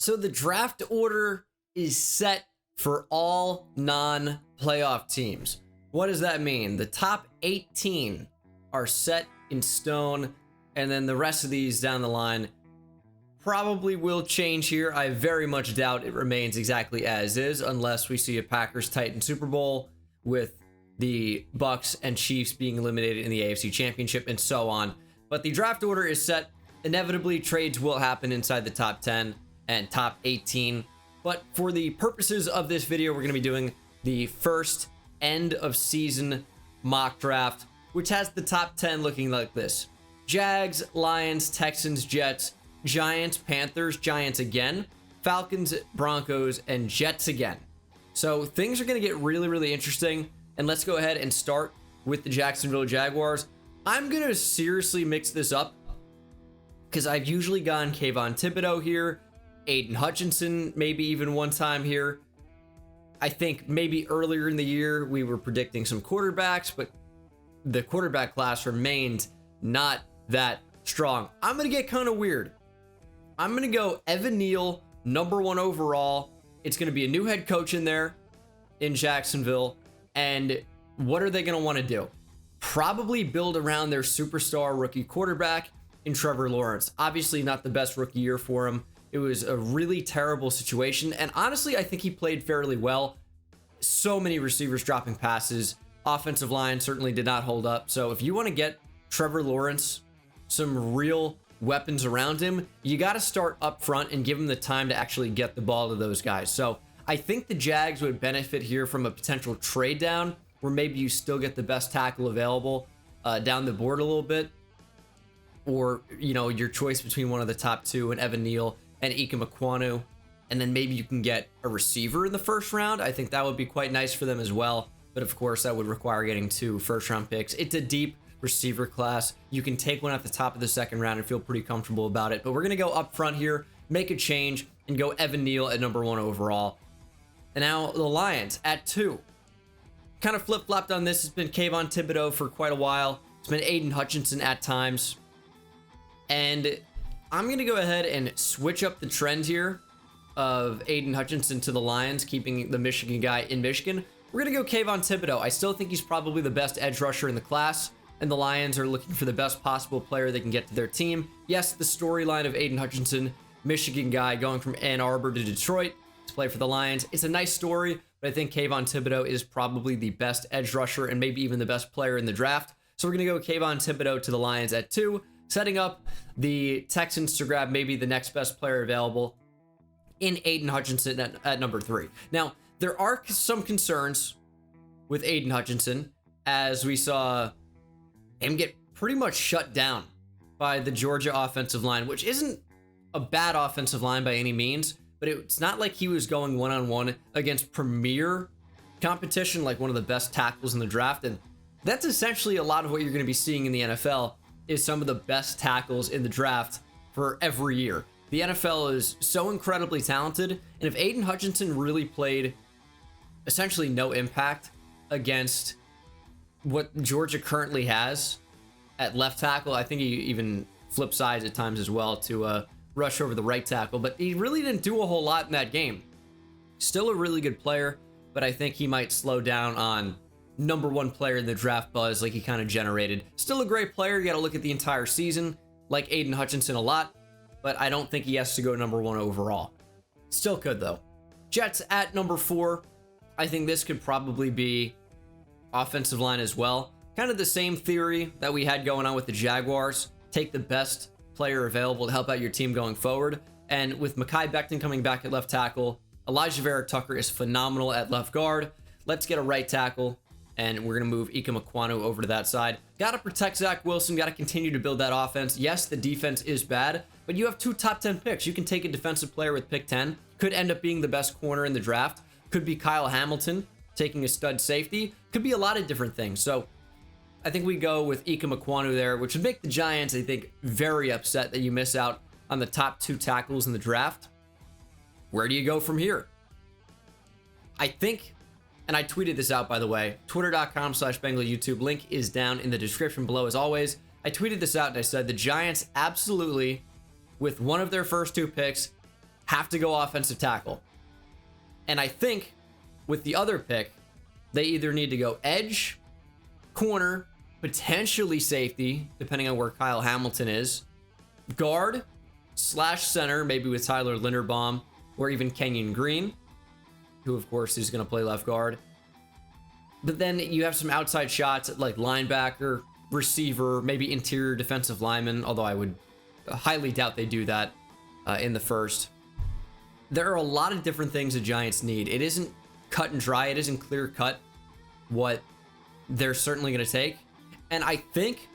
So the draft order is set for all non-playoff teams. What does that mean? The top 18 are set in stone, and then the rest of these down the line probably will change here. I very much doubt it remains exactly as is unless we see a Packers-Titans Super Bowl with the Bucks and Chiefs being eliminated in the AFC Championship and so on. But the draft order is set. Inevitably, trades will happen inside the top 10 and top 18. But for the purposes of this video, we're going to be doing the first end of season mock draft, which has the top 10 looking like this: Jags, Lions, Texans, Jets, Giants, Panthers, Giants again, Falcons, Broncos, and Jets again. So things are going to get really, really interesting. And let's go ahead and start with the Jacksonville Jaguars. I'm going to seriously mix this up because I've usually gone Kayvon Thibodeau here, Aiden Hutchinson, maybe even one time here. I think maybe earlier in the year we were predicting some quarterbacks, but the quarterback class remained not that strong. I'm going to get kind of weird. I'm going to go Evan Neal, number 1 overall. It's going to be a new head coach in there in Jacksonville. And what are they going to want to do? Probably build around their superstar rookie quarterback in Trevor Lawrence. Obviously not the best rookie year for him. It was a really terrible situation. And honestly, I think he played fairly well. So many receivers dropping passes. Offensive line certainly did not hold up. So if you want to get Trevor Lawrence some real weapons around him, you got to start up front and give him the time to actually get the ball to those guys. So I think the Jags would benefit here from a potential trade down where maybe you still get the best tackle available down the board a little bit, or your choice between one of the top 2 and Evan Neal and Ike Ekwonu, and then maybe you can get a receiver in the first round. I think that would be quite nice for them as well, but of course that would require getting 2 first-round picks. It's a deep receiver class. You can take one at the top of the second round and feel pretty comfortable about it, but we're gonna go up front here, make a change, and go Evan Neal at number 1 overall. And now the Lions at 2. Kind of flip-flopped on this. It's been Kayvon Thibodeau for quite a while. It's been Aiden Hutchinson at times. And I'm going to go ahead and switch up the trend here of Aiden Hutchinson to the Lions, keeping the Michigan guy in Michigan. We're going to go Kayvon Thibodeau. I still think he's probably the best edge rusher in the class, and the Lions are looking for the best possible player they can get to their team. Yes, the storyline of Aiden Hutchinson, Michigan guy going from Ann Arbor to Detroit to play for the Lions. It's a nice story, but I think Kayvon Thibodeau is probably the best edge rusher and maybe even the best player in the draft. So we're going to go Kayvon Thibodeau to the Lions at 2, setting up the Texans to grab maybe the next best player available in Aiden Hutchinson at number 3. Now, there are some concerns with Aiden Hutchinson as we saw him get pretty much shut down by the Georgia offensive line, which isn't a bad offensive line by any means, but it's not like he was going one-on-one against premier competition, like one of the best tackles in the draft. And that's essentially a lot of what you're going to be seeing in the NFL is some of the best tackles in the draft for every year. The NFL is so incredibly talented. And if Aiden Hutchinson really played essentially no impact against what Georgia currently has at left tackle, I think he even flipped sides at times as well to rush over the right tackle, but he really didn't do a whole lot in that game. Still a really good player, but I think he might slow down on number 1 player in the draft buzz like he kind of generated. Still a great player. You got to look at the entire season, like Aiden Hutchinson a lot, but I don't think he has to go number 1 overall. Still could though. Jets at number 4. I think this could probably be offensive line as well. Kind of the same theory that we had going on with the Jaguars. Take the best player available to help out your team going forward. And with Mekhi Becton coming back at left tackle, Elijah Vera Tucker is phenomenal at left guard. Let's get a right tackle, and we're going to move Ike Ekwonu over to that side. Got to protect Zach Wilson. Got to continue to build that offense. Yes, the defense is bad, but you have 2 top 10 picks. You can take a defensive player with pick 10. Could end up being the best corner in the draft. Could be Kyle Hamilton taking a stud safety. Could be a lot of different things. So I think we go with Ike Ekwonu there, which would make the Giants, I think, very upset that you miss out on the top 2 tackles in the draft. Where do you go from here? I think, and I tweeted this out, by the way, twitter.com/BengalYouTube. Link is down in the description below as always. I tweeted this out and I said the Giants absolutely, with one of their first 2 picks, have to go offensive tackle. And I think with the other pick, they either need to go edge, corner, potentially safety, depending on where Kyle Hamilton is, guard / center, maybe with Tyler Linderbaum or even Kenyon Green, who of course is going to play left guard. But then you have some outside shots at like linebacker, receiver, maybe interior defensive lineman, although I would highly doubt they do that in the first. There are a lot of different things the Giants need. It isn't cut and dry. It isn't clear cut what they're certainly going to take. And I think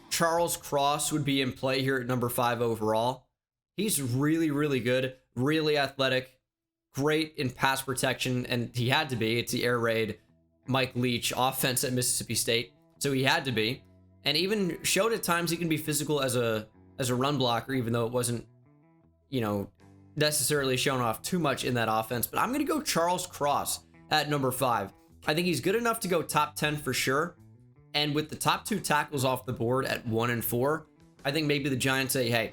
Charles Cross would be in play here at number 5 overall. He's really, really good, really athletic, great in pass protection, and he had to be. It's the air raid Mike Leach offense at Mississippi State, so he had to be. And even showed at times he can be physical as a run blocker, even though it wasn't, necessarily shown off too much in that offense. But I'm going to go Charles Cross at number 5. I think he's good enough to go top 10 for sure. And with the top 2 tackles off the board at 1 and 4, I think maybe the Giants say, hey,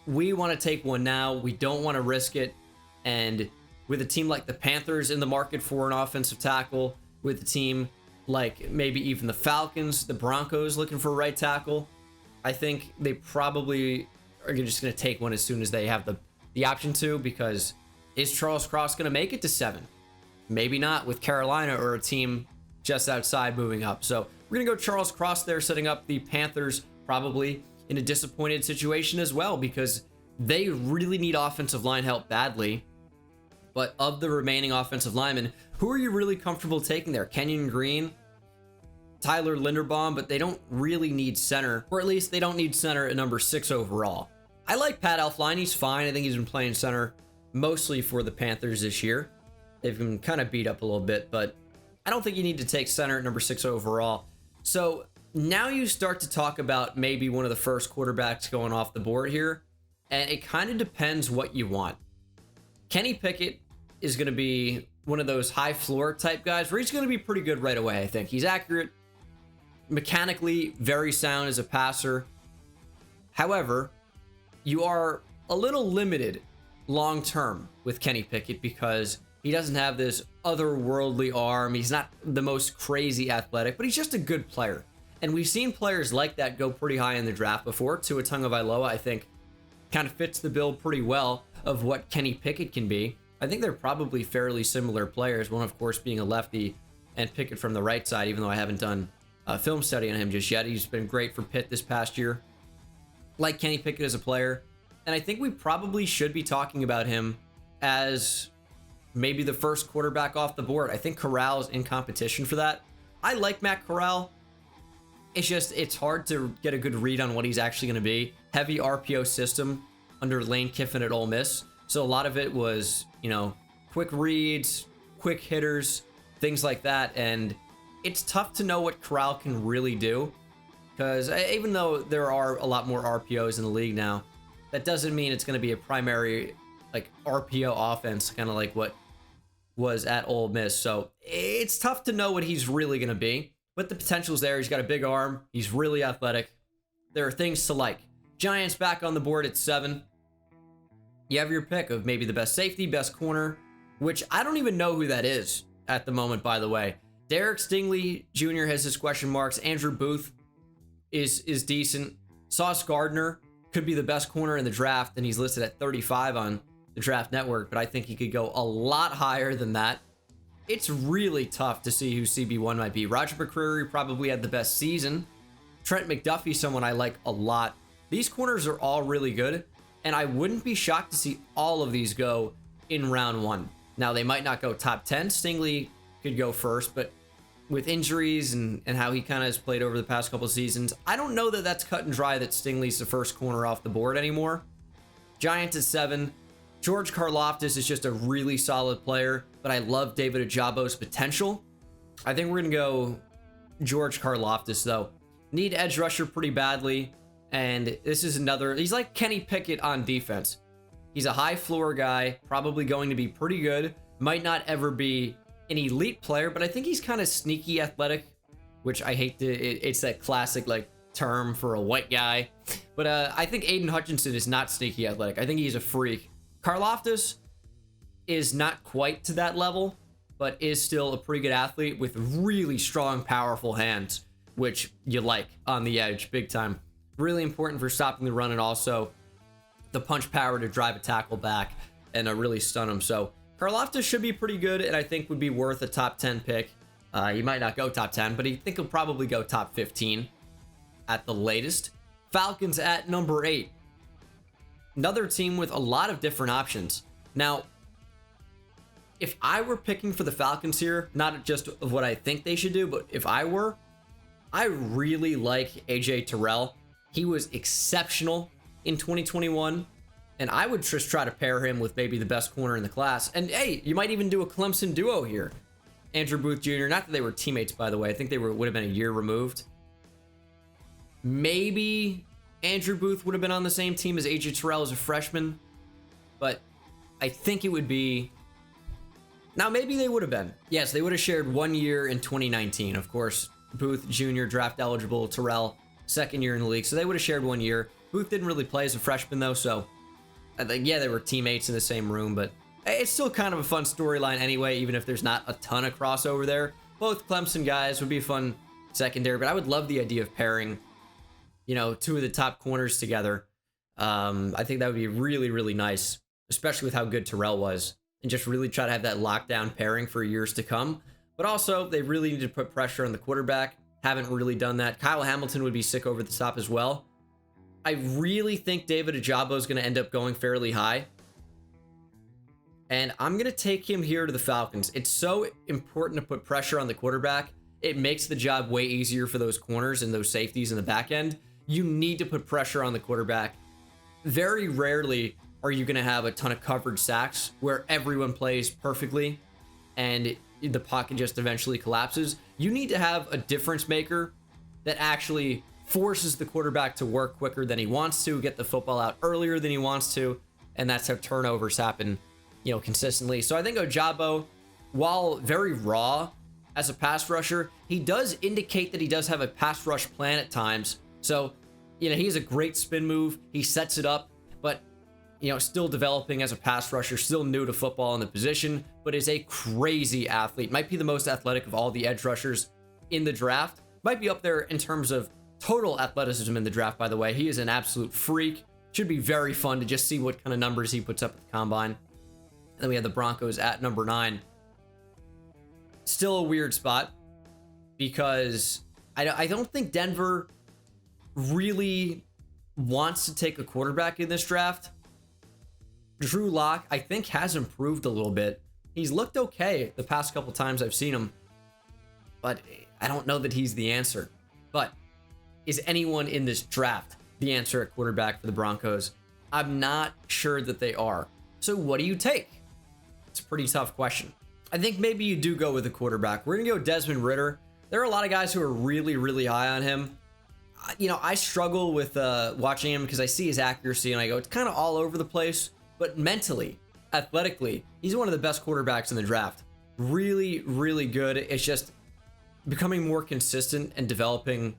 we want to take one now. We don't want to risk it. And with a team like the Panthers in the market for an offensive tackle, with a team like maybe even the Falcons, the Broncos looking for a right tackle, I think they probably are just going to take one as soon as they have the option to, because is Charles Cross going to make it to 7? Maybe not with Carolina or a team just outside moving up. So we're going to go Charles Cross there, setting up the Panthers probably in a disappointed situation as well, because they really need offensive line help badly. But of the remaining offensive linemen, who are you really comfortable taking there? Kenyon Green, Tyler Linderbaum, but they don't really need center, or at least they don't need center at number 6 overall. I like Pat Elflein. He's fine. I think he's been playing center mostly for the Panthers this year. They've been kind of beat up a little bit, but I don't think you need to take center at number 6 overall. So now you start to talk about maybe one of the first quarterbacks going off the board here, and it kind of depends what you want. Kenny Pickett is going to be one of those high floor type guys where he's going to be pretty good right away. I think he's accurate, mechanically very sound as a passer. However, you are a little limited long term with Kenny Pickett because he doesn't have this otherworldly arm. He's not the most crazy athletic, but he's just a good player. And we've seen players like that go pretty high in the draft before. Tua Tagovailoa, I think, kind of fits the bill pretty well of what Kenny Pickett can be. I think they're probably fairly similar players, one of course being a lefty and Pickett from the right side, even though I haven't done a film study on him just yet. He's been great for Pitt this past year. Like Kenny Pickett as a player. And I think we probably should be talking about him as maybe the first quarterback off the board. I think Corral is in competition for that. I like Matt Corral. It's hard to get a good read on what he's actually going to be. Heavy RPO system under Lane Kiffin at Ole Miss. So a lot of it was, quick reads, quick hitters, things like that. And it's tough to know what Corral can really do, because even though there are a lot more RPOs in the league now, that doesn't mean it's going to be a primary RPO offense, kind of like what was at Ole Miss. So it's tough to know what he's really going to be, but the potential's there. He's got a big arm. He's really athletic. There are things to like. Giants back on the board at 7. You have your pick of maybe the best safety, best corner, which I don't even know who that is at the moment, by the way. Derek Stingley Jr. has his question marks. Andrew Booth is decent. Sauce Gardner could be the best corner in the draft, and he's listed at 35 on the Draft Network, but I think he could go a lot higher than that. It's really tough to see who CB1 might be. Roger McCreary probably had the best season. Trent McDuffie, someone I like a lot. These corners are all really good, and I wouldn't be shocked to see all of these go in round 1. Now, they might not go top 10. Stingley could go first, but with injuries and how he kind of has played over the past couple of seasons, I don't know that that's cut and dry that Stingley's the first corner off the board anymore. Giants at 7. George Karlaftis is just a really solid player, but I love David Ajabo's potential. I think we're going to go George Karlaftis, though. Need edge rusher pretty badly, and this is another... He's like Kenny Pickett on defense. He's a high floor guy, probably going to be pretty good. Might not ever be an elite player, but I think he's kind of sneaky athletic, which I hate to... It's that classic, term for a white guy. But I think Aiden Hutchinson is not sneaky athletic. I think he's a freak. Karlaftis is not quite to that level, but is still a pretty good athlete with really strong, powerful hands, which you like on the edge big time. Really important for stopping the run, and also the punch power to drive a tackle back and really stun him. So Karlaftis should be pretty good, and I think would be worth a top 10 pick. He might not go top 10, but I think he'll probably go top 15 at the latest. Falcons at number 8. Another team with a lot of different options. Now, if I were picking for the Falcons here, not just of what I think they should do, but if I were, I really like AJ Terrell. He was exceptional in 2021, and I would just try to pair him with maybe the best corner in the class. And hey, you might even do a Clemson duo here. Andrew Booth Jr., not that they were teammates, by the way. I think they would have been a year removed. Maybe Andrew Booth would have been on the same team as AJ Terrell as a freshman, but I think it would be... Now, maybe they would have been. Yes, they would have shared 1 year in 2019. Of course, Booth Jr., draft eligible, Terrell, second year in the league. So they would have shared 1 year. Booth didn't really play as a freshman, though, so I think, yeah, they were teammates in the same room, but it's still kind of a fun storyline anyway, even if there's not a ton of crossover there. Both Clemson guys would be fun secondary, but I would love the idea of pairing, you know, two of the top corners together. I think that would be really, really nice, especially with how good Terrell was, and just really try to have that lockdown pairing for years to come. But also, they really need to put pressure on the quarterback. Haven't really done that. Kyle Hamilton would be sick over the top as well. I really think David Ojabo is going to end up going fairly high. And I'm going to take him here to the Falcons. It's so important to put pressure on the quarterback. It makes the job way easier for those corners and those safeties in the back end. You need to put pressure on the quarterback. Very rarely are you going to have a ton of coverage sacks where everyone plays perfectly and the pocket just eventually collapses. You need to have a difference maker that actually forces the quarterback to work quicker than he wants to, get the football out earlier than he wants to, and that's how turnovers happen, you know, consistently. So I think Ojabo, while very raw as a pass rusher, he does indicate that he does have a pass rush plan at times. So, you know, he has a great spin move. He sets it up, but, you know, still developing as a pass rusher, still new to football in the position, but is a crazy athlete. Might be the most athletic of all the edge rushers in the draft. Might be up there in terms of total athleticism in the draft, by the way. He is an absolute freak. Should be very fun to just see what kind of numbers he puts up at the combine. And then we have the Broncos at number 9. Still a weird spot because I don't think Denver really wants to take a quarterback in this draft. Drew Lock, I think, has improved a little bit. He's looked okay the past couple times I've seen him, but I don't know that he's the answer. But is anyone in this draft the answer at quarterback for the Broncos? I'm not sure that they are. So what do you take? It's a pretty tough question. I think maybe you do go with a quarterback. We're going to go Desmond Ridder. There are a lot of guys who are really, really high on him. You know, I struggle with watching him because I see his accuracy and I go, it's kind of all over the place. But mentally, athletically, he's one of the best quarterbacks in the draft. Really, really good. It's just becoming more consistent and developing,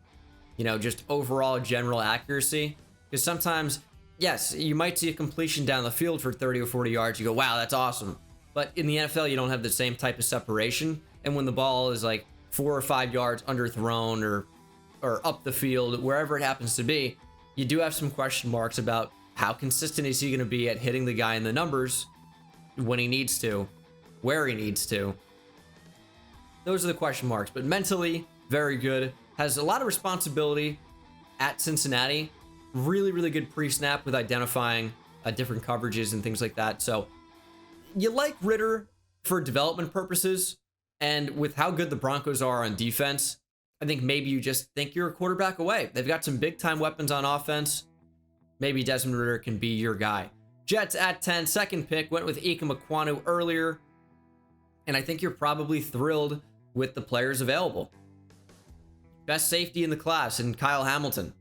you know, just overall general accuracy. Because sometimes, yes, you might see a completion down the field for 30 or 40 yards. You go, wow, that's awesome. But in the NFL, you don't have the same type of separation. And when the ball is like 4 or 5 yards underthrown or up the field, wherever it happens to be, you do have some question marks about how consistent is he going to be at hitting the guy in the numbers when he needs to, where he needs to. Those are the question marks. But mentally, very good. Has a lot of responsibility at Cincinnati. Really, really good pre-snap with identifying different coverages and things like that. So you like Ridder for development purposes. And with how good the Broncos are on defense, I think maybe you just think you're a quarterback away. They've got some big-time weapons on offense. Maybe Desmond Ridder can be your guy. Jets at 10, second pick, went with Ike Mekwonu earlier. And I think you're probably thrilled with the players available. Best safety in the class in Kyle Hamilton.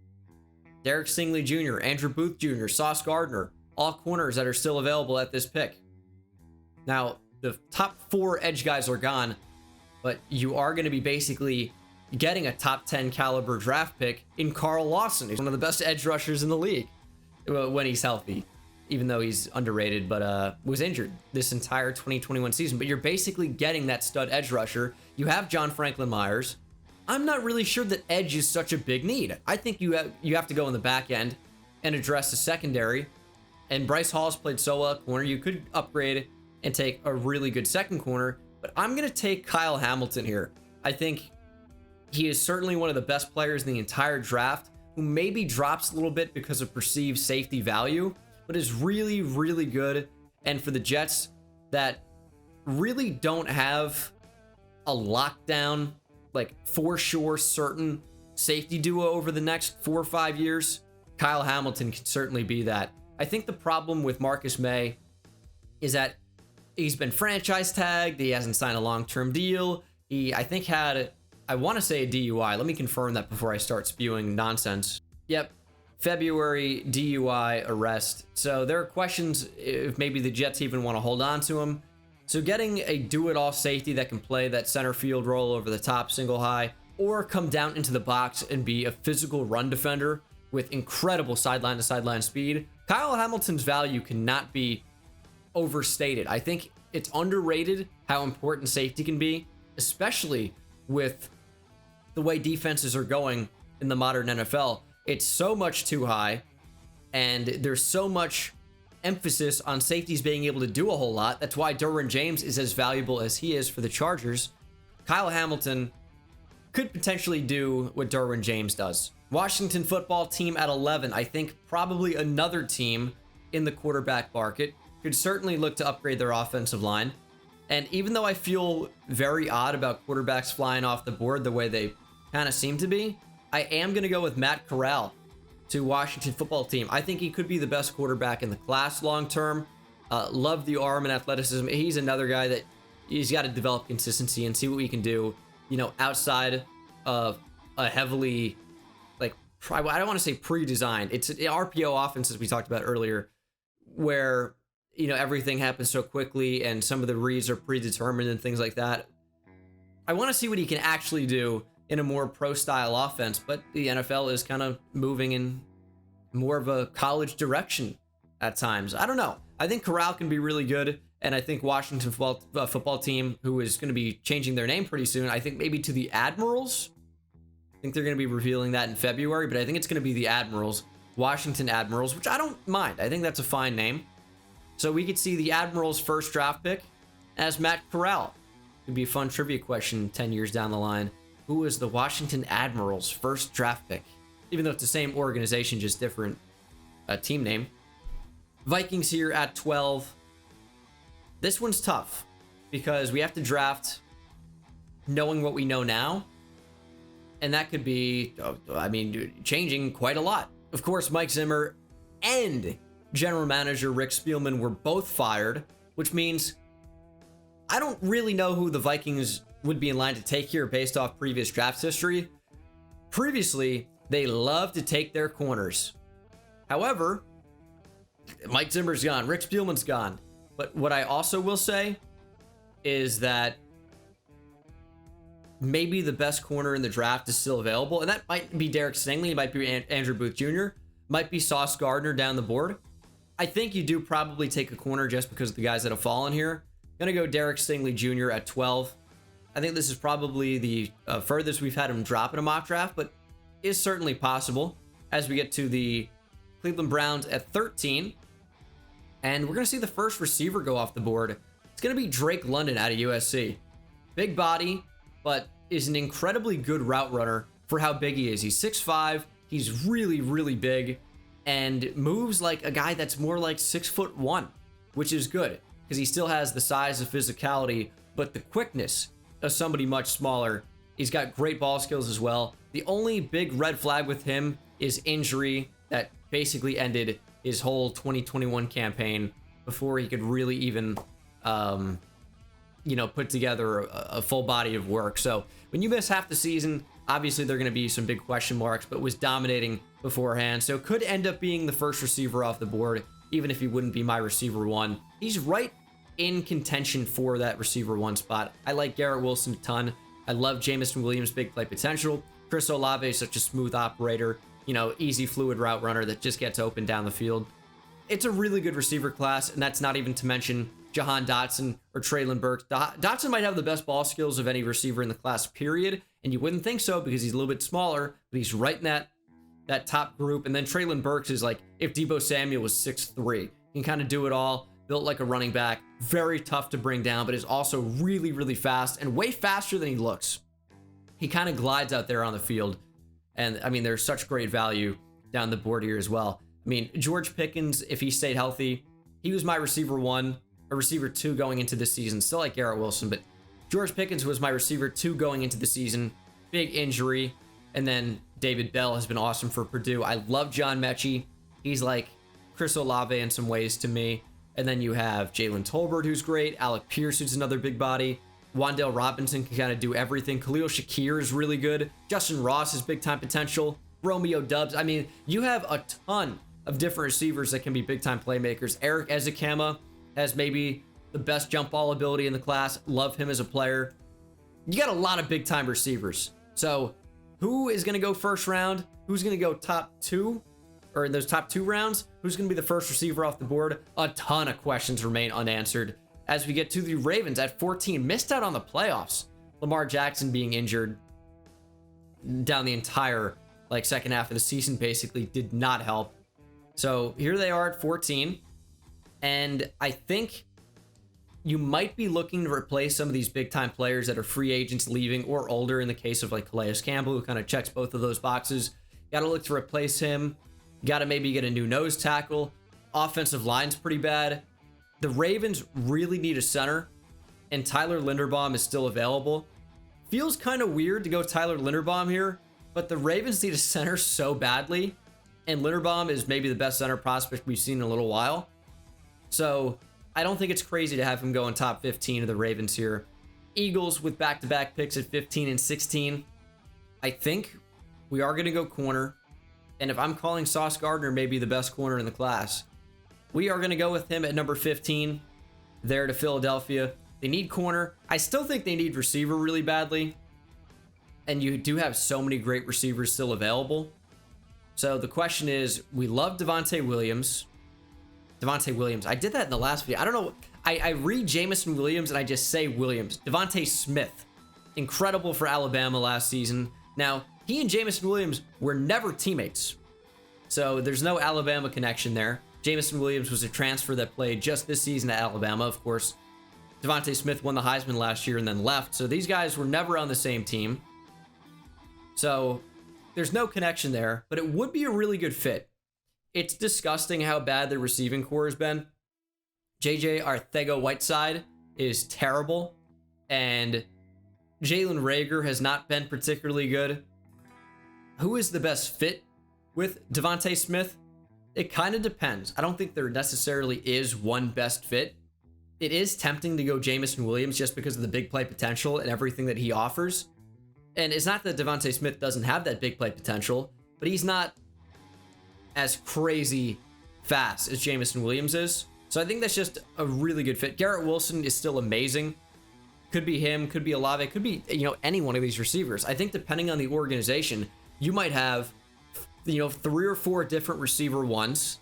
Derek Stingley Jr., Andrew Booth Jr., Sauce Gardner, all corners that are still available at this pick. Now, the top 4 edge guys are gone, but you are going to be basically getting a top 10 caliber draft pick in Carl Lawson, who's one of the best edge rushers in the league when he's healthy. even though he's underrated, but was injured this entire 2021 season. But you're basically getting that stud edge rusher. You have John Franklin Myers. I'm not really sure that edge is such a big need. I think you have to go in the back end and address the secondary. And Bryce Hall's played so well at corner. You could upgrade and take a really good second corner. But I'm going to take Kyle Hamilton here. I think he is certainly one of the best players in the entire draft, who maybe drops a little bit because of perceived safety value, but is really, really good. And for the Jets that really don't have a lockdown, like for sure certain safety duo over the next 4 or 5 years, Kyle Hamilton can certainly be that. I think the problem with Marcus May is that he's been franchise tagged. He hasn't signed a long-term deal. He, I think, had, I want to say a DUI. Let me confirm that before I start spewing nonsense. Yep, February DUI arrest. So there are questions if maybe the Jets even want to hold on to him. So getting a do-it-all safety that can play that center field role over the top single high, or come down into the box and be a physical run defender with incredible sideline to sideline speed, Kyle Hamilton's value cannot be overstated. I think it's underrated how important safety can be, especially with the way defenses are going in the modern NFL. It's so much too high, and there's so much emphasis on safeties being able to do a whole lot. That's why Derwin James is as valuable as he is for the Chargers. Kyle Hamilton could potentially do what Derwin James does. Washington football team at 11. I think probably another team in the quarterback market could certainly look to upgrade their offensive line. And even though I feel very odd about quarterbacks flying off the board the way they kind of seem to be, I am going to go with Matt Corral to Washington football team. I think he could be the best quarterback in the class long term. Love the arm and athleticism. He's another guy that he's got to develop consistency and see what we can do, you know, outside of a heavily, like, I don't want to say pre-designed. It's an RPO offense, as we talked about earlier, where, you know, everything happens so quickly and some of the reads are predetermined and things like that. I want to see what he can actually do in a more pro-style offense, but the NFL is kind of moving in more of a college direction at times. I don't know. I think Corral can be really good, and I think Washington football team, who is going to be changing their name pretty soon, I think maybe to the Admirals. I think they're going to be revealing that in February, but I think it's going to be the Admirals, Washington Admirals, which I don't mind. I think that's a fine name. So we could see the Admirals' first draft pick as Matt Corral. It'd be a fun trivia question 10 years down the line. Who was the Washington Admirals' first draft pick? Even though it's the same organization, just different team name. Vikings here at 12. This one's tough because we have to draft knowing what we know now. And that could be, I mean, changing quite a lot. Of course, Mike Zimmer and general manager Rick Spielman were both fired, which means I don't really know who the Vikings would be in line to take here based off previous draft history. Previously, they loved to take their corners. However, Mike Zimmer's gone, Rick Spielman's gone. But what I also will say is that maybe the best corner in the draft is still available, and that might be Derek Stingley, it might be Andrew Booth Jr., might be Sauce Gardner down the board. I think you do probably take a corner just because of the guys that have fallen here. Gonna go Derek Stingley Jr. at 12. I think this is probably the furthest we've had him drop in a mock draft, but is certainly possible as we get to the Cleveland Browns at 13. And we're going to see the first receiver go off the board. It's going to be Drake London out of USC. Big body, but is an incredibly good route runner for how big he is. He's 6'5". He's really, really big and moves like a guy that's more like 6'1", which is good because he still has the size of physicality, but the quickness of somebody much smaller. He's got great ball skills as well. The only big red flag with him is injury that basically ended his whole 2021 campaign before he could really even, put together a full body of work. So when you miss half the season, obviously there are going to be some big question marks, but was dominating beforehand. So could end up being the first receiver off the board, even if he wouldn't be my receiver one. He's right in contention for that receiver one spot. I like Garrett Wilson a ton. I love Jameson Williams' big play potential. Chris Olave is such a smooth operator, easy fluid route runner that just gets open down the field. it's a really good receiver class, and that's not even to mention Jahan Dotson or Traylon Burks. Dotson might have the best ball skills of any receiver in the class, period. And you wouldn't think so because he's a little bit smaller, but he's right in that top group. And then Traylon Burks is like if Deebo Samuel was 6'3". He can kind of do it all, built like a running back, very tough to bring down, but is also really, really fast and way faster than he looks. He kind of glides out there on the field. And I mean, there's such great value down the board here as well. I mean, George Pickens, if he stayed healthy, he was my receiver 1, a receiver 2 going into this season. Still like Garrett Wilson, but George Pickens was my receiver 2 going into the season. Big injury. And then David Bell has been awesome for Purdue. I love John Mechie. He's like Chris Olave in some ways to me. And then you have Jalen Tolbert, who's great. Alec Pierce, who's another big body. Wan'Dale Robinson can kind of do everything. Khalil Shakir is really good. Justin Ross has big time potential. Romeo Dubs. I mean, you have a ton of different receivers that can be big time playmakers. Eric Ezekama has maybe the best jump ball ability in the class. Love him as a player. You got a lot of big time receivers. So who is going to go first round? Who's going to go top 2? Or in those top 2 rounds? Who's going to be the first receiver off the board? A ton of questions remain unanswered as we get to the Ravens at 14. Missed out on the playoffs. Lamar Jackson being injured down the entire second half of the season basically did not help. So here they are at 14. And I think you might be looking to replace some of these big time players that are free agents leaving or older, in the case of like Calais Campbell, who kind of checks both of those boxes. Got to look to replace him. Got to maybe get a new nose tackle. Offensive line's pretty bad. The Ravens really need a center, and Tyler Linderbaum is still available. Feels kind of weird to go Tyler Linderbaum here, but the Ravens need a center so badly, and Linderbaum is maybe the best center prospect we've seen in a little while. So I don't think it's crazy to have him go in top 15 of the Ravens here. Eagles with back-to-back picks at 15 and 16. I think we are going to go corner. And if I'm calling Sauce Gardner maybe the best corner in the class, we are going to go with him at number 15 there to Philadelphia. They need corner. I still think they need receiver really badly. And you do have so many great receivers still available. So the question is, we love Devontae Williams. I did that in the last video. I don't know. I read Jamison Williams and I just say Williams. Devontae Smith. Incredible for Alabama last season. Now, he and Jamison Williams were never teammates. So there's no Alabama connection there. Jamison Williams was a transfer that played just this season at Alabama, of course. Devontae Smith won the Heisman last year and then left. So these guys were never on the same team. So there's no connection there, but it would be a really good fit. It's disgusting how bad the receiving core has been. JJ Arcega-Whiteside is terrible, and Jalen Reagor has not been particularly good. Who is the best fit with Devontae Smith? It kind of depends. I don't think there necessarily is one best fit. It is tempting to go Jamison Williams just because of the big play potential and everything that he offers. And it's not that Devontae Smith doesn't have that big play potential, but he's not as crazy fast as Jamison Williams is. So I think that's just a really good fit. Garrett Wilson is still amazing. Could be him, could be Olave, could be, any one of these receivers. I think depending on the organization, you might have, 3 or 4 different receiver ones.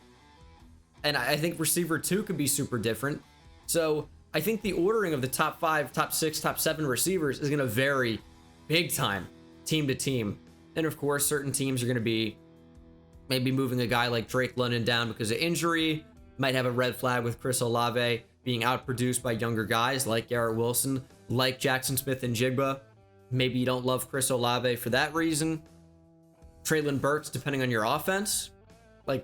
And I think receiver 2 could be super different. So I think the ordering of the top 5, top 6, top 7 receivers is going to vary big time, team to team. And of course, certain teams are going to be maybe moving a guy like Drake London down because of injury. Might have a red flag with Chris Olave being outproduced by younger guys like Garrett Wilson, like Jackson Smith and Jigba. Maybe you don't love Chris Olave for that reason. Traylon Burks, depending on your offense.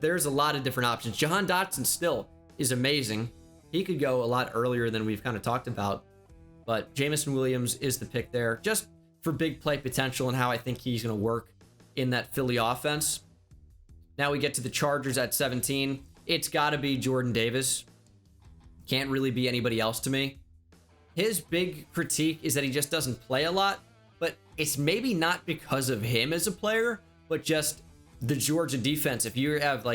There's a lot of different options. Jahan Dotson still is amazing. He could go a lot earlier than we've kind of talked about. But Jamison Williams is the pick there, just for big play potential and how I think he's going to work in that Philly offense. Now we get to the Chargers at 17. It's got to be Jordan Davis. Can't really be anybody else to me. His big critique is that he just doesn't play a lot, but it's maybe not because of him as a player, but just the Georgia defense. If you have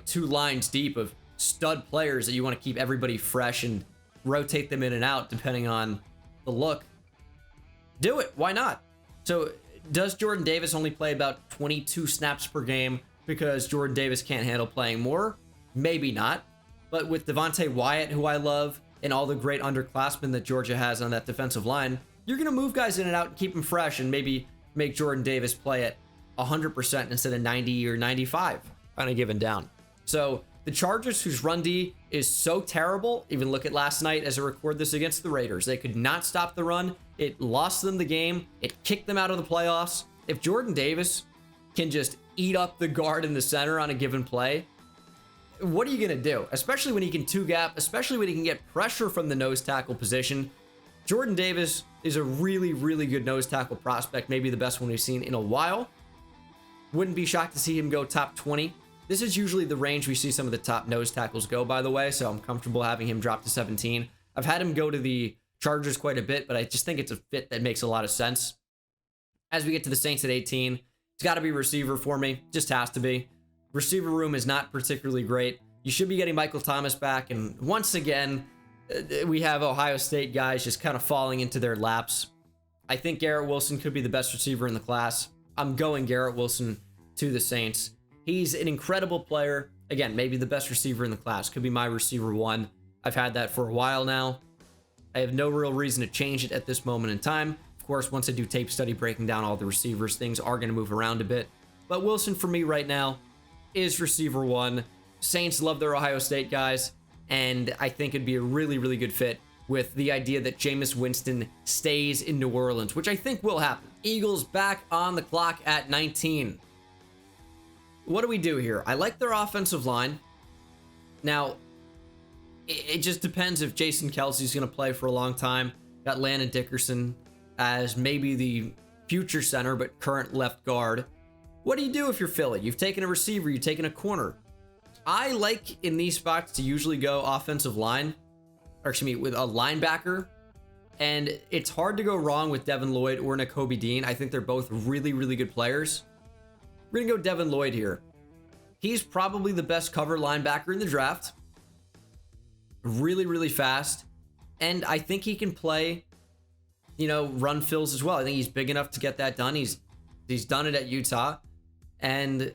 2 lines deep of stud players that you want to keep everybody fresh and rotate them in and out depending on the look, do it. Why not? So does Jordan Davis only play about 22 snaps per game because Jordan Davis can't handle playing more? Maybe not. But with Devontae Wyatt, who I love, and all the great underclassmen that Georgia has on that defensive line, you're going to move guys in and out and keep them fresh and maybe make Jordan Davis play at 100% instead of 90 or 95 on a given down. So the Chargers, whose run D is so terrible, even look at last night as I record this against the Raiders. They could not stop the run. It lost them the game. It kicked them out of the playoffs. If Jordan Davis can just eat up the guard in the center on a given play, what are you going to do? Especially when he can two-gap, especially when he can get pressure from the nose tackle position. Jordan Davis is a really, really good nose tackle prospect, maybe the best one we've seen in a while. Wouldn't be shocked to see him go top 20. This is usually the range we see some of the top nose tackles go, by the way, so I'm comfortable having him drop to 17. I've had him go to the Chargers quite a bit, but I just think it's a fit that makes a lot of sense. As we get to the Saints at 18, it's got to be receiver for me. Just has to be. Receiver room is not particularly great. You should be getting Michael Thomas back, and once again, we have Ohio State guys just kind of falling into their laps. I think Garrett Wilson could be the best receiver in the class. I'm going Garrett Wilson to the Saints. He's an incredible player. Again, maybe the best receiver in the class. Could be my receiver one. I've had that for a while now. I have no real reason to change it at this moment in time. Of course, once I do tape study breaking down all the receivers, things are going to move around a bit. But Wilson for me right now is receiver one. Saints love their Ohio State guys, and I think it'd be a really, really good fit with the idea that Jameis Winston stays in New Orleans, which I think will happen. Eagles back on the clock at 19. What do we do here? I like their offensive line. Now, it just depends if Jason Kelsey's going to play for a long time. Got Landon Dickerson as maybe the future center, but current left guard. What do you do if you're Philly? You've taken a receiver, you've taken a corner. I like in these spots to usually go offensive line, or excuse me, with a linebacker. And it's hard to go wrong with Devin Lloyd or Nakobe Dean. I think they're both really, really good players. We're going to go Devin Lloyd here. He's probably the best cover linebacker in the draft. Really, really fast. And I think he can play, run fills as well. I think he's big enough to get that done. He's done it at Utah. And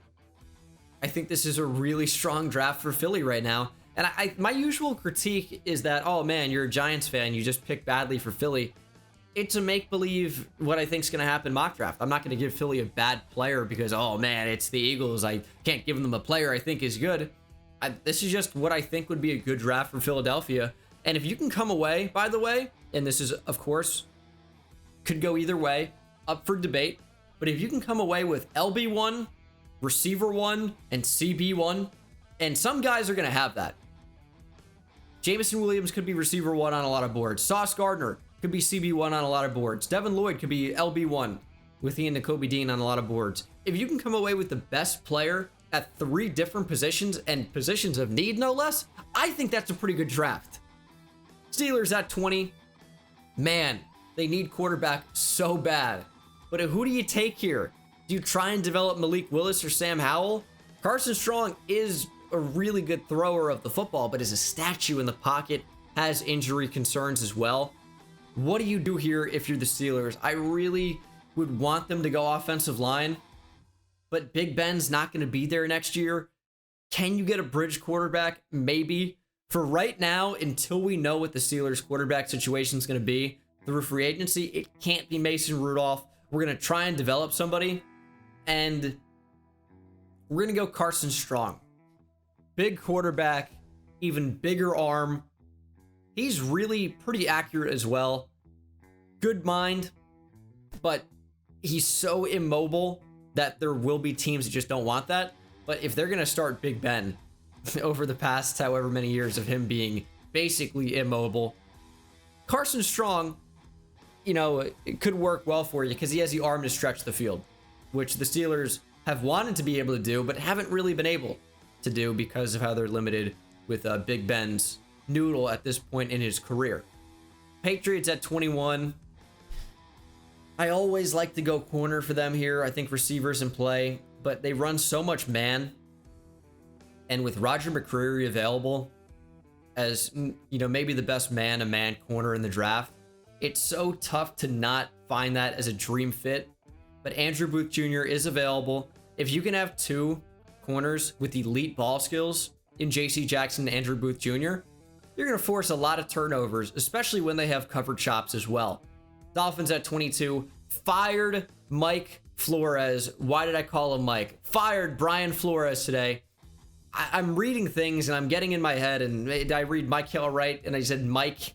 I think this is a really strong draft for Philly right now. And my usual critique is that, oh man, you're a Giants fan. You just picked badly for Philly. It's a make-believe what I think is going to happen mock draft. I'm not going to give Philly a bad player because, oh man, it's the Eagles. I can't give them a player I think is good. This is just what I think would be a good draft for Philadelphia. And if you can come away, by the way, and this is, of course, could go either way, up for debate. But if you can come away with LB1, receiver 1, and CB1, and some guys are going to have that. Jameson Williams could be receiver 1 on a lot of boards. Sauce Gardner could be CB1 on a lot of boards. Devin Lloyd could be LB1 with Ian Nakobe Dean on a lot of boards. If you can come away with the best player at 3 different positions and positions of need, no less, I think that's a pretty good draft. Steelers at 20. Man, they need quarterback so bad. But who do you take here? Do you try and develop Malik Willis or Sam Howell? Carson Strong is a really good thrower of the football, but is a statue in the pocket, has injury concerns as well. What do you do here if you're the Steelers? I really would want them to go offensive line, but Big Ben's not going to be there next year. Can you get a bridge quarterback? Maybe. For right now, until we know what the Steelers quarterback situation is going to be through free agency, it can't be Mason Rudolph. We're going to try and develop somebody, and we're going to go Carson Strong. Big quarterback, even bigger arm. He's really pretty accurate as well. Good mind, but he's so immobile that there will be teams that just don't want that. But if they're going to start Big Ben over the past however many years of him being basically immobile, Carson Strong, it could work well for you because he has the arm to stretch the field, which the Steelers have wanted to be able to do, but haven't really been able to do because of how they're limited with Big Ben's noodle at this point in his career. Patriots at 21. I always like to go corner for them here. I think receivers in play, but they run so much man. And with Roger McCreary available as, maybe the best man-to-man corner in the draft, it's so tough to not find that as a dream fit. But Andrew Booth Jr. is available. If you can have 2 corners with elite ball skills, in JC Jackson and Andrew Booth Jr., you're going to force a lot of turnovers, especially when they have covered chops as well. Dolphins at 22 fired Mike Flores. Why did I call him Mike? Fired Brian Flores today. I'm reading things and I'm getting in my head, and I read Mike Hill right, and I said Mike.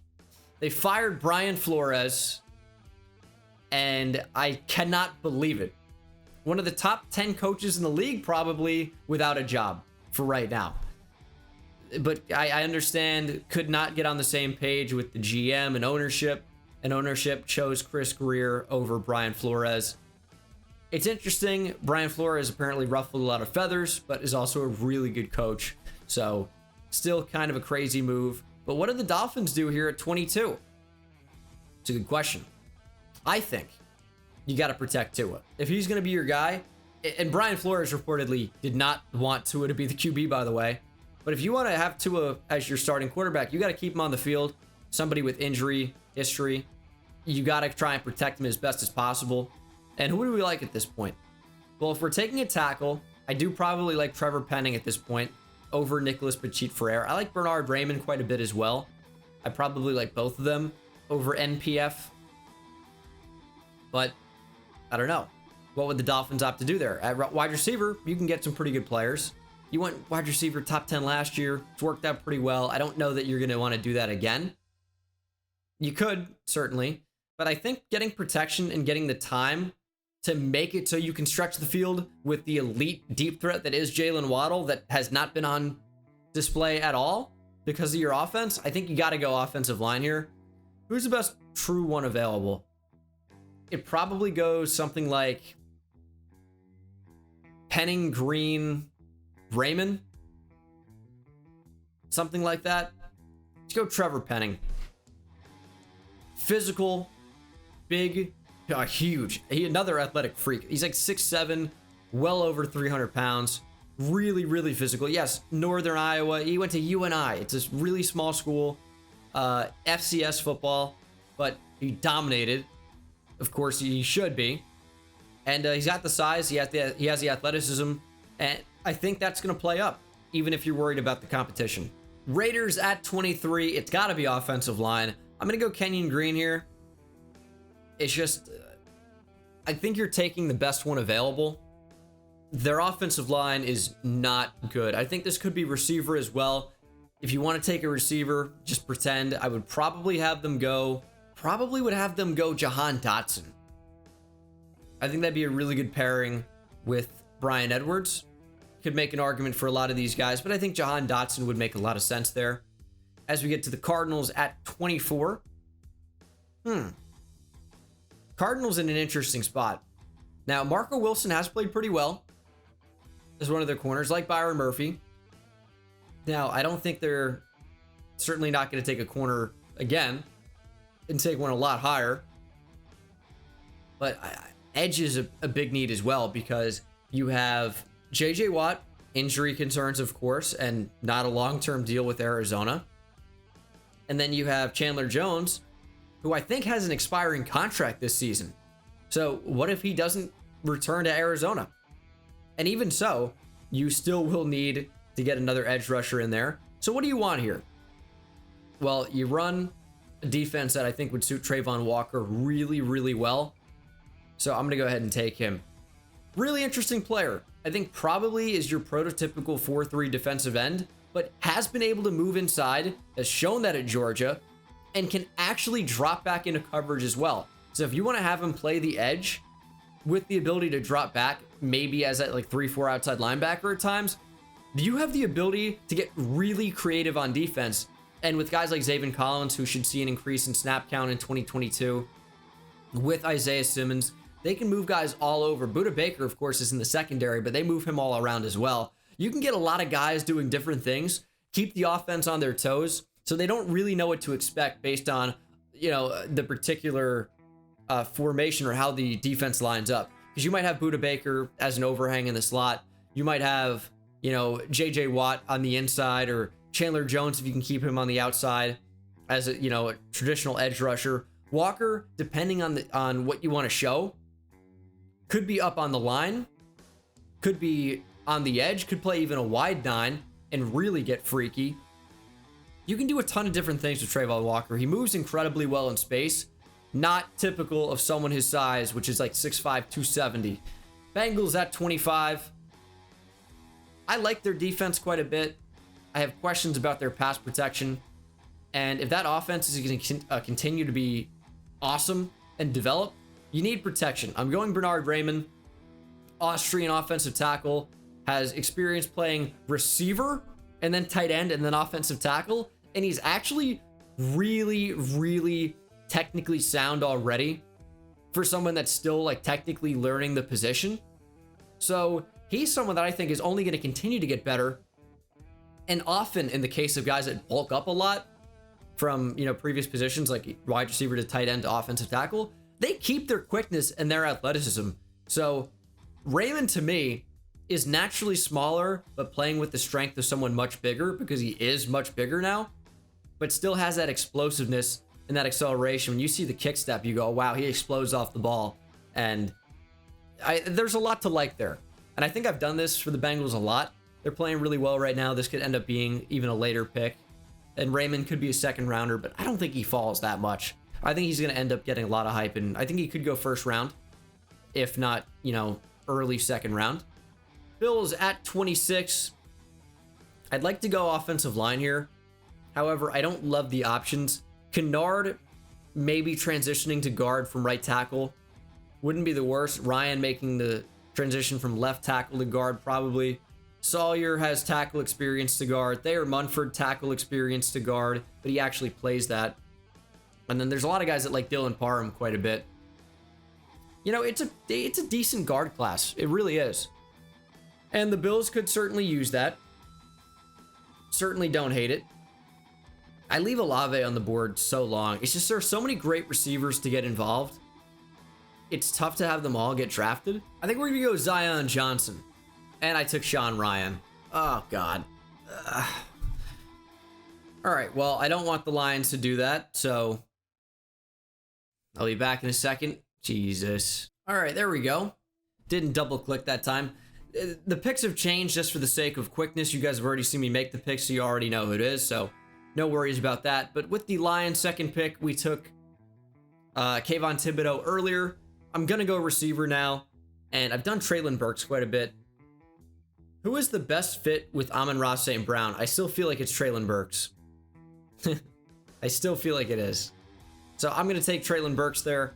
They fired Brian Flores, and I cannot believe it. One of the top 10 coaches in the league, probably without a job for right now. But I understand, could not get on the same page with the GM and ownership chose Chris Greer over Brian Flores. It's interesting. Brian Flores apparently ruffled a lot of feathers, but is also a really good coach. So still kind of a crazy move. But what did the Dolphins do here at 22? It's a good question. I think you got to protect Tua. If he's going to be your guy, and Brian Flores reportedly did not want Tua to be the QB, by the way. But if you want to have Tua as your starting quarterback, you got to keep him on the field. Somebody with injury history. You got to try and protect him as best as possible. And who do we like at this point? Well, if we're taking a tackle, I do probably like Trevor Penning at this point over Nicholas Petit-Frere. I like Bernard Raymond quite a bit as well. I probably like both of them over NPF. But I don't know. What would the Dolphins opt to do there? At wide receiver, you can get some pretty good players. You went wide receiver top 10 last year. It's worked out pretty well. I don't know that you're going to want to do that again. You could, certainly. But I think getting protection and getting the time to make it so you can stretch the field with the elite deep threat that is Jalen Waddle, that has not been on display at all because of your offense, I think you got to go offensive line here. Who's the best true one available? It probably goes something like Penning, Green, Raymond. Something like that. Let's go Trevor Penning. Physical, big, huge. Another athletic freak. He's like 6'7", well over 300 pounds. Really, really physical. Yes, Northern Iowa. He went to UNI. It's this really small school. FCS football. But he dominated. Of course, he should be. And he's got the size. He has the athleticism. And I think that's going to play up, even if you're worried about the competition. Raiders at 23. It's got to be offensive line. I'm going to go Kenyon Green here. It's just, I think you're taking the best one available. Their offensive line is not good. I think this could be receiver as well. If you want to take a receiver, just pretend. I would probably have them go, Jahan Dotson. I think that'd be a really good pairing with Bryan Edwards. Could make an argument for a lot of these guys, but I think Jahan Dotson would make a lot of sense there. As we get to the Cardinals at 24. Cardinals in an interesting spot. Now, Marco Wilson has played pretty well as one of their corners, like Byron Murphy. Now, I don't think they're certainly not going to take a corner again and take one a lot higher. But edge is a big need as well, because you have J.J. Watt, injury concerns, of course, and not a long-term deal with Arizona. And then you have Chandler Jones, who I think has an expiring contract this season. So what if he doesn't return to Arizona? And even so, you still will need to get another edge rusher in there. So what do you want here? Well, you run a defense that I think would suit Trayvon Walker really, really well. So I'm going to go ahead and take him. Really interesting player. I think probably is your prototypical 4-3 defensive end, but has been able to move inside, has shown that at Georgia, and can actually drop back into coverage as well. So if you want to have him play the edge with the ability to drop back, maybe as a like 3-4 outside linebacker at times, you have the ability to get really creative on defense. And with guys like Zaven Collins, who should see an increase in snap count in 2022, with Isaiah Simmons, they can move guys all over. Budda Baker, of course, is in the secondary, but they move him all around as well. You can get a lot of guys doing different things, keep the offense on their toes, so they don't really know what to expect based on, the particular formation or how the defense lines up. Because you might have Budda Baker as an overhang in the slot. You might have, J.J. Watt on the inside, or Chandler Jones, if you can keep him on the outside as a traditional edge rusher. Walker, depending on what you want to show, could be up on the line, could be on the edge, could play even a wide 9, and really get freaky, you can do a ton of different things with Trayvon Walker. He moves incredibly well in space. Not typical of someone his size, which is like 6'5", 270. Bengals at 25. I like their defense quite a bit. I have questions about their pass protection. And if that offense is going to continue to be awesome and develop, you need protection. I'm going Bernard Raymond, Austrian offensive tackle, has experience playing receiver and then tight end and then offensive tackle. And he's actually really, really technically sound already for someone that's still like technically learning the position. So he's someone that I think is only going to continue to get better. And often in the case of guys that bulk up a lot from, previous positions like wide receiver to tight end to offensive tackle, they keep their quickness and their athleticism. So Raymond to me is naturally smaller, but playing with the strength of someone much bigger because he is much bigger now, but still has that explosiveness and that acceleration. When you see the kick step, you go, wow, he explodes off the ball. And there's a lot to like there. And I think I've done this for the Bengals a lot. They're playing really well right now. This could end up being even a later pick. And Raymond could be a second rounder, but I don't think he falls that much. I think he's going to end up getting a lot of hype, and I think he could go first round, if not, early second round. Bills at 26. I'd like to go offensive line here. However, I don't love the options. Kennard maybe transitioning to guard from right tackle wouldn't be the worst. Ryan making the transition from left tackle to guard probably. Sawyer has tackle experience to guard. Thayer Munford tackle experience to guard, but he actually plays that. And then there's a lot of guys that like Dylan Parham quite a bit. It's a decent guard class. It really is. And the Bills could certainly use that. Certainly don't hate it. I leave Olave on the board so long. It's just there's so many great receivers to get involved. It's tough to have them all get drafted. I think we're going to go Zion Johnson. And I took Sean Ryan. Oh, God. All right, well, I don't want the Lions to do that, so I'll be back in a second. Jesus. All right, there we go. Didn't double click that time. The picks have changed just for the sake of quickness. You guys have already seen me make the picks, so you already know who it is, so no worries about that. But with the Lions' second pick, we took Kayvon Thibodeau earlier. I'm going to go receiver now, and I've done Treylon Burks quite a bit. Who is the best fit with Amon-Ra St. Brown? I still feel like it's Treylon Burks. I still feel like it is. So I'm going to take Treylon Burks there.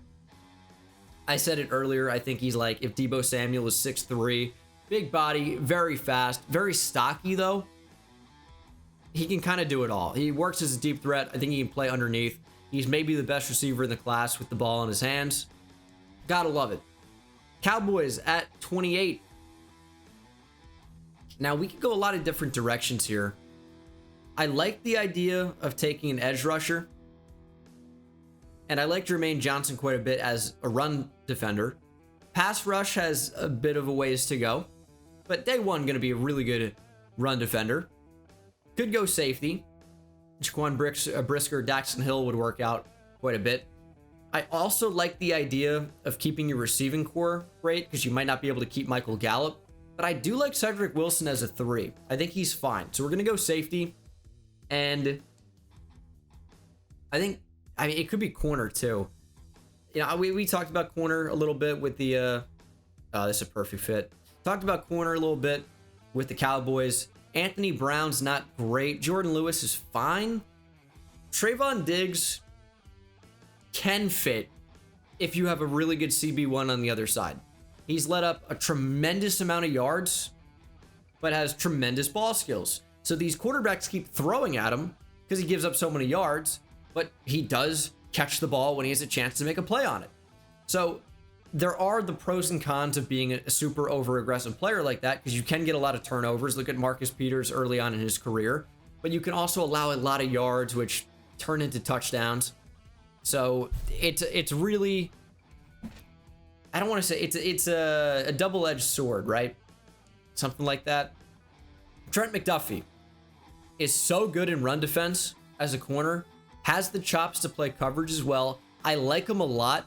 I said it earlier. I think he's like if Deebo Samuel is 6'3", big body, very fast, very stocky though. He can kind of do it all. He works as a deep threat. I think he can play underneath. He's maybe the best receiver in the class with the ball in his hands. Gotta love it. Cowboys at 28. Now, we could go a lot of different directions here. I like the idea of taking an edge rusher. And I like Jermaine Johnson quite a bit as a run defender. Pass rush has a bit of a ways to go. But day one, going to be a really good run defender. Could go safety. Jaquan Brisker, Daxton Hill would work out quite a bit. I also like the idea of keeping your receiving core great because you might not be able to keep Michael Gallup. But I do like Cedric Wilson as a 3. I think he's fine. So we're going to go safety. And I mean, it could be corner too. We talked about corner a little bit with the, this is a perfect fit. Talked about corner a little bit with the Cowboys. Anthony Brown's not great. Jordan Lewis is fine. Trayvon Diggs can fit if you have a really good CB1 on the other side. He's let up a tremendous amount of yards, but has tremendous ball skills. So these quarterbacks keep throwing at him because he gives up so many yards, but he does catch the ball when he has a chance to make a play on it. So there are the pros and cons of being a super over-aggressive player like that because you can get a lot of turnovers. Look at Marcus Peters early on in his career. But you can also allow a lot of yards, which turn into touchdowns. So it's really... I don't want to say it's a double-edged sword, right? Something like that. Trent McDuffie is so good in run defense as a corner, has the chops to play coverage as well. I like him a lot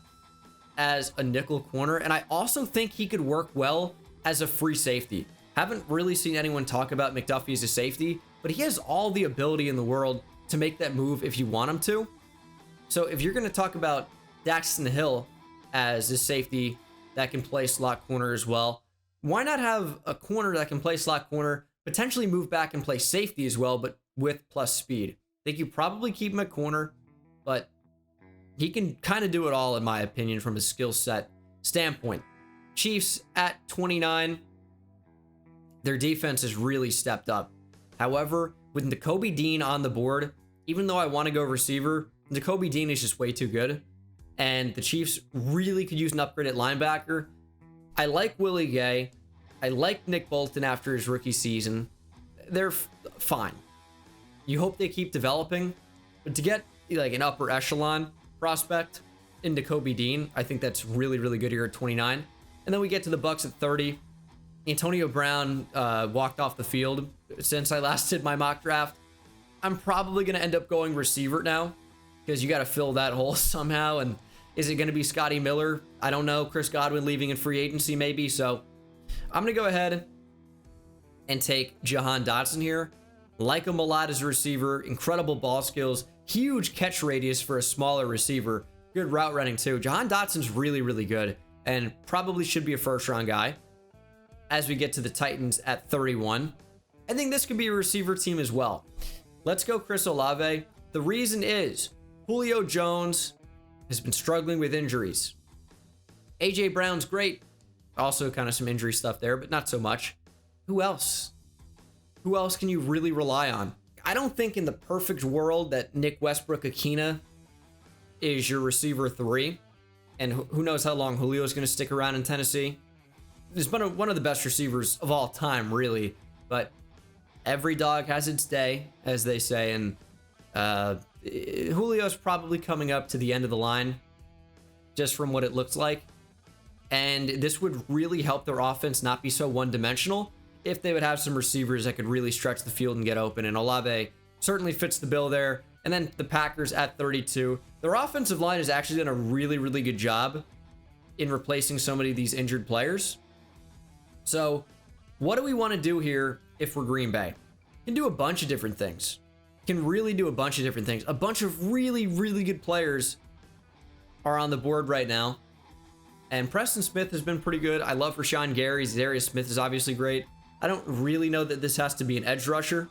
as a nickel corner, and I also think he could work well as a free safety. Haven't really seen anyone talk about McDuffie as a safety, but he has all the ability in the world to make that move if you want him to. So if you're going to talk about Daxton Hill as a safety that can play slot corner as well, why not have a corner that can play slot corner, potentially move back and play safety as well, but with plus speed? I think you probably keep him at corner, but he can kind of do it all, in my opinion, from a skill set standpoint. Chiefs at 29. Their defense has really stepped up. However, with Nakobe Dean on the board, even though I want to go receiver, Nakobe Dean is just way too good. And the Chiefs really could use an upgrade at linebacker. I like Willie Gay. I like Nick Bolton after his rookie season. They're fine. You hope they keep developing. But to get like an upper echelon prospect in Nakobe Dean, I think that's really, really good here at 29. And then we get to the Bucks at 30. Antonio Brown walked off the field since I last did my mock draft. I'm probably going to end up going receiver now because you got to fill that hole somehow. And is it going to be Scotty Miller? I don't know. Chris Godwin leaving in free agency maybe. So I'm going to go ahead and take Jahan Dotson here. Like him a lot as a receiver. Incredible ball skills. Huge catch radius for a smaller receiver. Good route running too. Jahan Dotson's really, really good and probably should be a first-round guy. As we get to the Titans at 31, I think this could be a receiver team as well. Let's go Chris Olave. The reason is Julio Jones has been struggling with injuries. AJ Brown's great. Also kind of some injury stuff there, but not so much. Who else? Who else can you really rely on? I don't think in the perfect world that Nick Westbrook-Akina is your receiver 3. And who knows how long Julio's going to stick around in Tennessee. He's been one of the best receivers of all time, really. But every dog has its day, as they say. And Julio's probably coming up to the end of the line, just from what it looks like. And this would really help their offense not be so one-dimensional if they would have some receivers that could really stretch the field and get open. And Olave certainly fits the bill there. And then the Packers at 32. Their offensive line has actually done a really, really good job in replacing so many of these injured players. So what do we want to do here if we're Green Bay? Can do a bunch of different things. Can really do a bunch of different things. A bunch of really, really good players are on the board right now. And Preston Smith has been pretty good. I love Rashawn Gary. Darius Smith is obviously great. I don't really know that this has to be an edge rusher.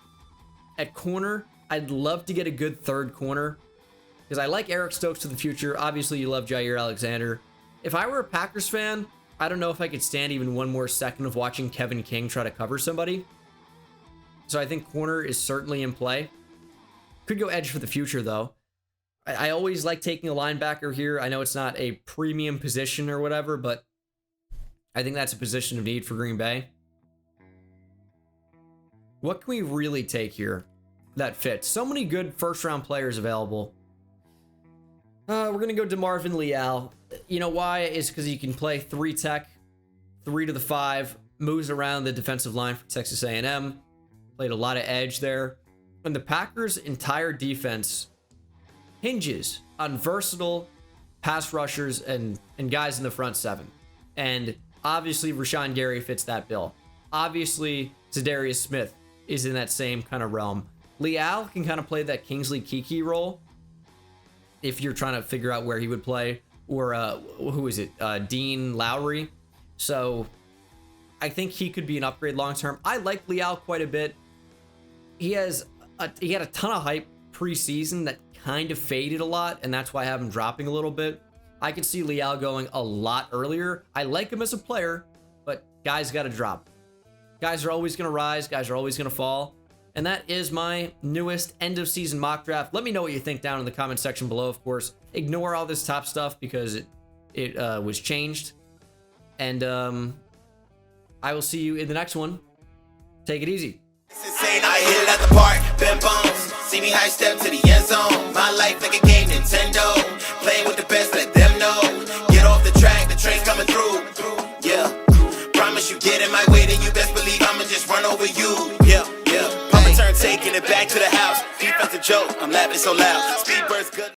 At corner, I'd love to get a good third corner because I like Eric Stokes to the future. Obviously, you love Jair Alexander. If I were a Packers fan, I don't know if I could stand even one more second of watching Kevin King try to cover somebody. So I think corner is certainly in play. Could go edge for the future, though. I always like taking a linebacker here. I know it's not a premium position or whatever, but I think that's a position of need for Green Bay. What can we really take here that fits? So many good first-round players available. We're going to go DeMarvin Leal. You know why? Is because he can play 3 tech, 3 to the 5, moves around the defensive line for Texas A&M, played a lot of edge there. And the Packers' entire defense hinges on versatile pass rushers and guys in the front 7. And obviously, Rashawn Gary fits that bill. Obviously, Za'Darius Smith is in that same kind of realm. Leal can kind of play that Kingsley Keke role if you're trying to figure out where he would play. Or who is it? Dean Lowry. So I think he could be an upgrade long term. I like Leal quite a bit. He had a ton of hype preseason that kind of faded a lot, and that's why I have him dropping a little bit. I could see Leal going a lot earlier. I like him as a player, but guys got to drop. Guys are always going to rise. Guys are always going to fall. And that is my newest end of season mock draft. Let me know what you think down in the comment section below, of course. Ignore all this top stuff because it was changed. And I will see you in the next one. Take it easy. It's insane, I hit it at the park, bend bones. See me high step to the end zone. My life like a game, Nintendo. Playing with the best, let them know. Get off the track, the train's coming through. Yeah, promise you get in my way, then you best believe I'ma just run over you. Yeah, yeah. I'ma turn taking it back to the house. Defensive joke, I'm laughing so loud. Speedbird's good.